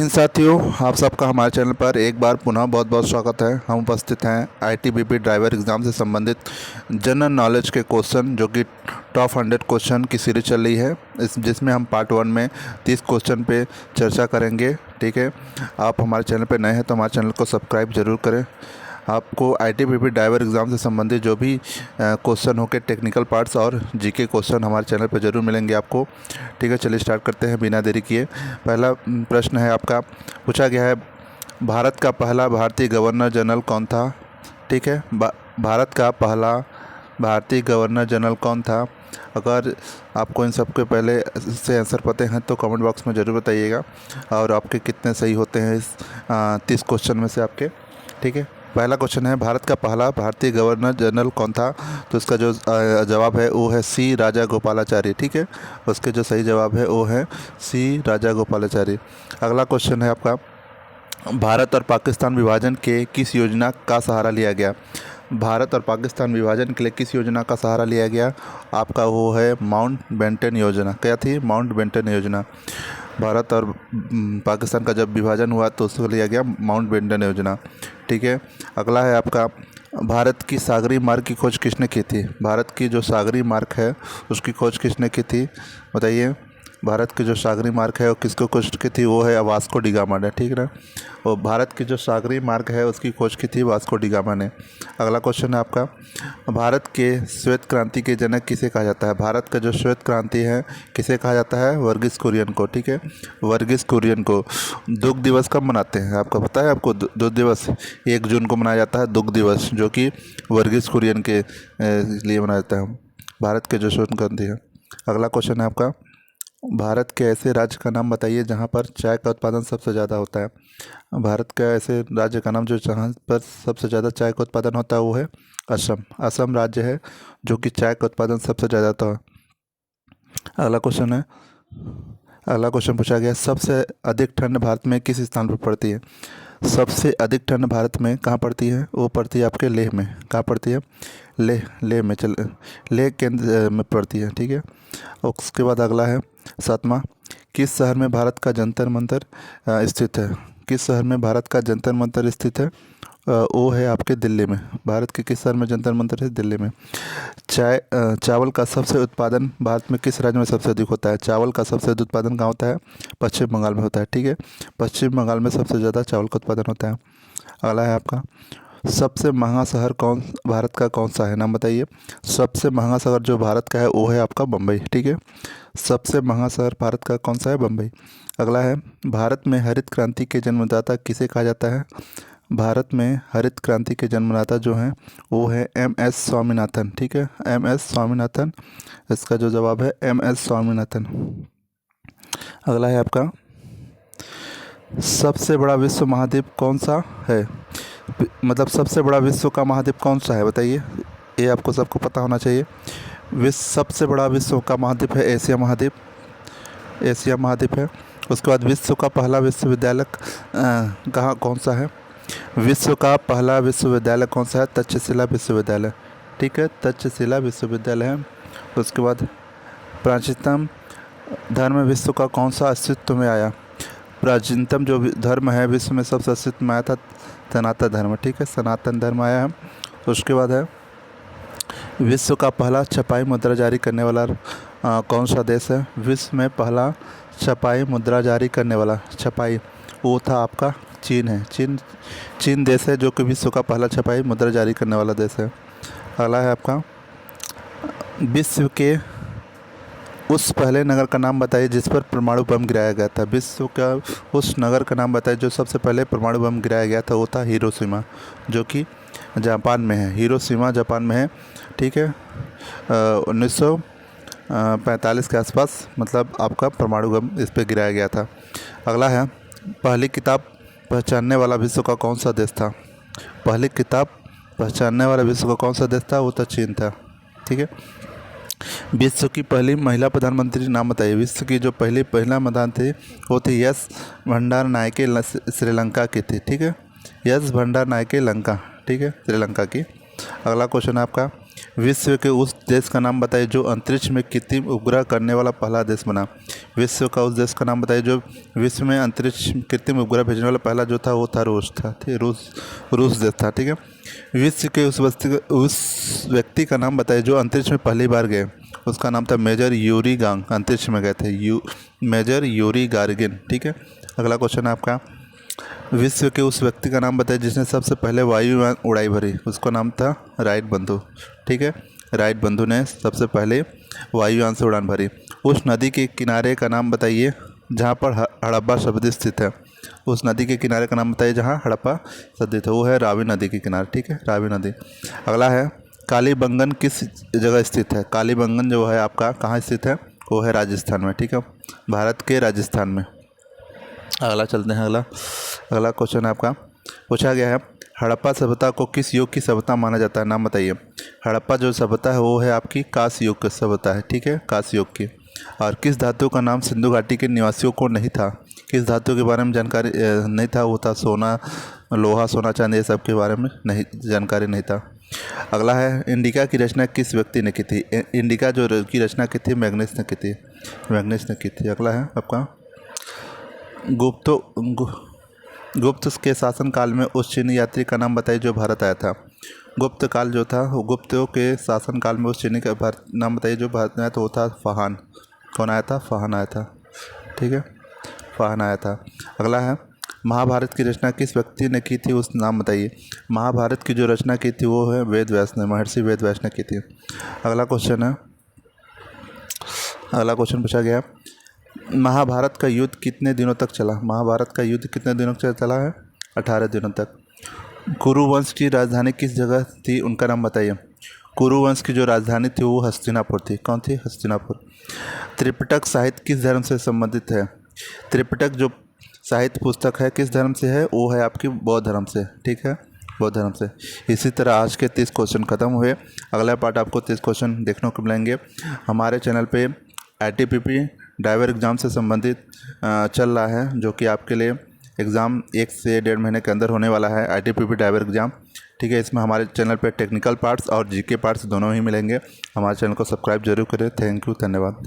साथियों, आप सबका हमारे चैनल पर एक बार पुनः बहुत बहुत स्वागत है। हम उपस्थित हैं आईटीबीपी ड्राइवर एग्ज़ाम से संबंधित जनरल नॉलेज के क्वेश्चन जो कि टॉप 100 क्वेश्चन की सीरीज चल रही है, जिसमें हम पार्ट 1 में 30 क्वेश्चन पे चर्चा करेंगे। ठीक है, आप हमारे चैनल पर नए हैं तो हमारे चैनल को सब्सक्राइब ज़रूर करें। आपको आईटीबीपी ड्राइवर एग्ज़ाम से संबंधित जो भी क्वेश्चन हो के टेक्निकल पार्ट्स और जीके क्वेश्चन हमारे चैनल पर ज़रूर मिलेंगे आपको। ठीक है, चलिए स्टार्ट करते हैं बिना देरी किए। पहला प्रश्न है आपका, पूछा गया है भारत का पहला भारतीय गवर्नर जनरल कौन था। ठीक है, भारत का पहला भारतीय गवर्नर जनरल कौन था। अगर आपको इन सब के पहले से आंसर पता हैं तो कमेंट बॉक्स में ज़रूर बताइएगा, और आपके कितने सही होते हैं इस 30 क्वेश्चन में से आपके। ठीक है, पहला क्वेश्चन है भारत का पहला भारतीय गवर्नर जनरल कौन था। तो इसका जो जवाब है वो है सी राजा गोपालाचारी। ठीक है, उसके जो सही जवाब है वो है सी राजा गोपालाचारी। अगला क्वेश्चन है आपका, भारत और पाकिस्तान विभाजन के किस योजना का सहारा लिया गया। भारत और पाकिस्तान विभाजन के लिए किस योजना का सहारा लिया गया। आपका वो है माउंट बेंटन योजना। क्या थी? माउंट बेंटन योजना। भारत और पाकिस्तान का जब विभाजन हुआ तो उसको लिया गया माउंट बेंटन योजना। ठीक है, अगला है आपका, भारत की सागरी मार्ग की खोज किसने की थी। भारत की जो सागरी मार्ग है उसकी खोज किसने की थी, बताइए। भारत की जो सागरी मार्ग है वो किसको खोज की थी, वो है वास्को डी गामा ने। ठीक है ना, और भारत की जो सागरी मार्ग है उसकी खोज की थी वास्को डी गामा ने। अगला क्वेश्चन है आपका, भारत के श्वेत क्रांति के जनक किसे कहा जाता है। भारत का जो श्वेत क्रांति है किसे कहा जाता है, वर्गीस कुरियन को। ठीक है, वर्गीस कुरियन को। दुग्ध दिवस कब मनाते हैं, आपका पता है। आपको दुग्ध दिवस 1 जून को मनाया जाता है, दुग्ध दिवस, जो कि वर्गीस कुरियन के लिए मनाया जाता है, भारत के जो श्वेत क्रांति है। अगला क्वेश्चन है आपका, भारत के ऐसे राज्य का नाम बताइए जहाँ पर चाय का उत्पादन सबसे ज़्यादा होता है। भारत का ऐसे राज्य का नाम जो जहाँ पर सबसे ज़्यादा चाय का उत्पादन होता है वो है असम। असम राज्य है जो कि चाय का उत्पादन सबसे ज़्यादा होता है। अगला क्वेश्चन पूछा गया, सबसे अधिक ठंड भारत में किस स्थान पर पड़ती है। सबसे अधिक ठंड भारत में कहाँ पड़ती है, वो पड़ती है आपके लेह में। कहाँ पड़ती है? लेह में, लेह केंद्र में पड़ती है। ठीक है, और उसके बाद अगला है 7वां, किस शहर में भारत का जंतर मंतर स्थित है। किस शहर में भारत का जंतर मंतर स्थित है, वो है आपके दिल्ली में। भारत के किस शहर में जंतर मंतर है, दिल्ली में। चावल का सबसे उत्पादन भारत में किस राज्य में सबसे अधिक होता है। चावल का सबसे अधिक उत्पादन कहाँ होता है, पश्चिम बंगाल में होता है। ठीक है, पश्चिम बंगाल में सबसे ज़्यादा चावल का उत्पादन होता है। अगला है आपका, सबसे महंगा शहर भारत का कौन सा है, नाम बताइए। सबसे महंगा शहर जो भारत का है वो है आपका बम्बई। ठीक है, सबसे महंगा शहर भारत का कौन सा है, बम्बई। अगला है, भारत में हरित क्रांति के जन्मदाता किसे कहा जाता है। भारत में हरित क्रांति के जन्मदाता जो हैं वो है MS स्वामीनाथन। ठीक है, MS स्वामीनाथन, इसका जो जवाब है MS स्वामीनाथन। अगला है आपका, सबसे बड़ा विश्व महाद्वीप कौन सा है। मतलब सबसे बड़ा विश्व का महाद्वीप कौन सा है, बताइए। ये आपको सबको पता होना चाहिए। सबसे बड़ा विश्व का महाद्वीप है एशिया महाद्वीप। एशिया महाद्वीप है। उसके बाद विश्व का पहला विश्वविद्यालय कहाँ कौन सा है। विश्व का पहला विश्वविद्यालय कौन सा है, तक्षशिला विश्वविद्यालय। ठीक है, तक्षशिला विश्वविद्यालय है। उसके बाद प्राचीनतम धर्म विश्व का कौन सा अस्तित्व में आया। प्राचीनतम जो धर्म है विश्व में सबसे अस्तित्व में आया था, सनातन धर्म। ठीक है, सनातन धर्म आया है। उसके बाद है, विश्व का पहला छपाई मुद्रा जारी करने वाला कौन सा देश है। विश्व में पहला छपाई मुद्रा जारी करने वाला वो था आपका चीन है। चीन देश है जो कि विश्व का पहला छपाई मुद्रा जारी करने वाला देश है। अगला है आपका, विश्व के उस पहले नगर का नाम बताइए जिस पर परमाणु बम गिराया गया था। विश्व का उस नगर का नाम बताइए जो सबसे पहले परमाणु बम गिराया गया था, वो था हिरोशिमा, जो कि जापान में है। हिरोशिमा जापान में है। ठीक है, 1945 के आसपास मतलब आपका परमाणु बम इस पर गिराया गया था। अगला है, पहली किताब पहचानने वाला विश्व का कौन सा देश था। पहली किताब पहचानने वाला विश्व का कौन सा देश था, वो तो चीन था। ठीक है, विश्व की पहली महिला प्रधानमंत्री नाम बताइए। विश्व की जो महिला प्रधानमंत्री वो थी एस भंडार नायके, श्रीलंका की थी। ठीक है, एस भंडार नायके लंका। ठीक है, श्रीलंका की। अगला क्वेश्चन है आपका, विश्व के उस देश का नाम बताइए जो अंतरिक्ष में कृत्रिम उपग्रह करने वाला पहला देश बना। विश्व का उस देश का नाम बताइए जो विश्व में अंतरिक्ष कृत्रिम उपग्रह भेजने वाला पहला जो था वो था रूस था, ठीक, रूस देश था, ठीक है। विश्व के उस व्यक्ति का नाम बताइए जो अंतरिक्ष में पहली बार गए। उसका नाम था मेजर यूरी गांग, अंतरिक्ष में गए थे मेजर यूरी गार्गिन, ठीक है। अगला क्वेश्चन है आपका, विश्व के उस व्यक्ति का नाम बताइए जिसने सबसे पहले वायुयान उड़ाई भरी। उसका नाम था राइट बंधु, ठीक है। राइट बंधु ने सबसे पहले वायुयान से उड़ान भरी। उस नदी के किनारे का नाम बताइए जहाँ पर हड़प्पा शब्द स्थित है। उस नदी के किनारे का नाम बताइए जहाँ हड़प्पा स्थित है, वो है रावी नदी के किनारे, ठीक है, रावी नदी। अगला है, कालीबंगन किस जगह स्थित है। कालीबंगन जो है आपका कहाँ स्थित है, वो है राजस्थान में, ठीक है, भारत के राजस्थान में। अगला चलते हैं, अगला क्वेश्चन है आपका, पूछा गया है हड़प्पा सभ्यता को किस युग की सभ्यता माना जाता है, नाम बताइए। हड़प्पा जो सभ्यता है वो है आपकी कांस्य युग की सभ्यता है, ठीक है, कांस्य युग की। और किस धातु का नाम सिंधु घाटी के निवासियों को नहीं था। किस धातु के बारे में जानकारी नहीं था, वो था सोना, लोहा, सोना, चांदी, ये सब के बारे में नहीं जानकारी नहीं था। अगला है, इंडिका की रचना किस व्यक्ति ने की थी। इंडिका जो की रचना की थी मैग्नेस ने की थी, मैग्नेस ने की थी। अगला है आपका, गुप्त के शासनकाल में उस चीनी यात्री का नाम बताइए जो भारत आया था। गुप्त काल जो था, गुप्तों के शासनकाल में उस चीनी का नाम बताइए जो भारत में आया था, वो था फाहान। कौन आया था, फाहान आया था, ठीक है, फाहान आया था। अगला है, महाभारत की रचना किस व्यक्ति ने की थी, उस नाम बताइए। महाभारत की जो रचना की थी वो है वेद व्यास ने, महर्षि वेद व्यास ने की थी। अगला क्वेश्चन है, अगला क्वेश्चन पूछा गया, महाभारत का युद्ध कितने दिनों तक चला। महाभारत का युद्ध कितने दिनों तक चला है, 18 दिनों तक। कुरुवंश की राजधानी किस जगह थी, उनका नाम बताइए। कुरुवंश की जो राजधानी थी वो हस्तिनापुर थी। कौन थी, हस्तिनापुर। त्रिपिटक साहित्य किस धर्म से संबंधित है। त्रिपिटक जो साहित्य पुस्तक है किस धर्म से है, वो है आपकी बौद्ध धर्म से, ठीक है, बौद्ध धर्म से। इसी तरह आज के 30 क्वेश्चन खत्म हुए। अगला पार्ट आपको 30 क्वेश्चन देखने को मिलेंगे हमारे चैनल पे। ITBP ड्राइवर एग्ज़ाम से संबंधित चल रहा है, जो कि आपके लिए एग्ज़ाम 1 से 1.5 महीने के अंदर होने वाला है, ITBP ड्राइवर एग्ज़ाम, ठीक है। इसमें हमारे चैनल पे टेक्निकल पार्ट्स और GK पार्ट्स दोनों ही मिलेंगे। हमारे चैनल को सब्सक्राइब जरूर करें। थैंक यू, धन्यवाद।